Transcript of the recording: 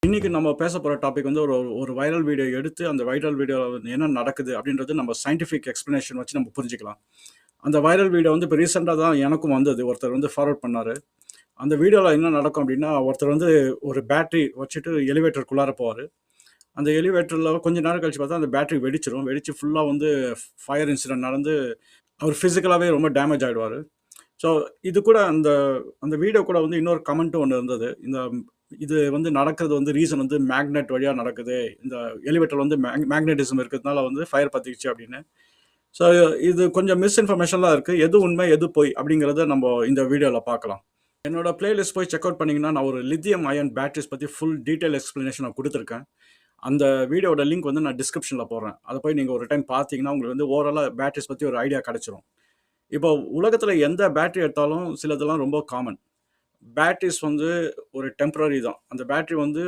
இன்னைக்கு நம்ம பேச போற டாபிக் வந்து ஒரு ஒரு வைரல் வீடியோ எடுத்து, அந்த வைரல் வீடியோல என்ன நடக்குது அப்படின்றது நம்ம சயன்டிஃபிக் எக்ஸ்ப்ளனேஷன் வச்சு நம்ம புரிஞ்சுக்கலாம். அந்த வைரல் வீடியோ வந்து இப்ப ரீசென்ட்டா தான் எனக்கும் வந்தது. ஒருத்தர் வந்து ஃபார்வர்ட் பண்ணாரு. அந்த வீடியோல என்ன நடக்கும் அப்படின்னா, ஒருத்தர் வந்து ஒரு பேட்டரி வச்சுட்டு எலிவேட்டருக்குள்ளார போவாரு. அந்த எலிவேட்டர்ல கொஞ்ச நேரம் கழிச்சு பார்த்தா, அந்த பேட்டரி வெடிச்சிரும். வெடிச்சு ஃபுல்லா வந்து ஃபயர் இன்சிடென்ட் நடந்து, அவர் பிசிக்கலாவே ரொம்ப டேமேஜ் ஆயிடுவாரு. ஸோ இது கூட அந்த அந்த வீடியோ கூட வந்து இன்னொரு கமெண்ட்டும் ஒண்ணு இருந்தது. இது வந்து நடக்கிறது வந்து ரீசன் வந்து மேக்னெட் வழியா நடக்குது. இந்த எலிவேட்டர்ல வந்து மேக்னெட்டிசம் இருக்கிறதுனால வந்து ஃபயர் பத்திக்கிச்சு அப்படின்னு. ஸோ இது கொஞ்சம் மிஸ்இன்ஃபர்மேஷன்லாம் இருக்கு. எது உண்மை, எது பொய் அப்படிங்கிறத நம்ம இந்த வீடியோல பார்க்கலாம். என்னோட பிளேலிஸ்ட் போய் செக் அவுட் பண்ணீங்கன்னா, நான் ஒரு லித்தியம் அயன் பேட்டரிஸ் பத்தி ஃபுல் டீட்டெயில் எக்ஸ்ப்ளனேஷன் நான் குடுத்துருக்கேன். அந்த வீடியோவோட லிங்க் வந்து நான் டிஸ்கிரிப்ஷன்ல போடுறேன். அத போய் நீங்க ஒரு டைம் பார்த்தீங்கன்னா, உங்களுக்கு வந்து ஓவராலா பேட்டரிஸ் பத்தி ஒரு ஐடியா கிடைச்சிரும். இப்போ உலகத்துல எந்த பேட்டரி எடுத்தாலும் சிலதெல்லாம் ரொம்ப காமன். பேட்டரிஸ் வந்து ஒரு டெம்பரரி தான். அந்த பேட்டரி வந்து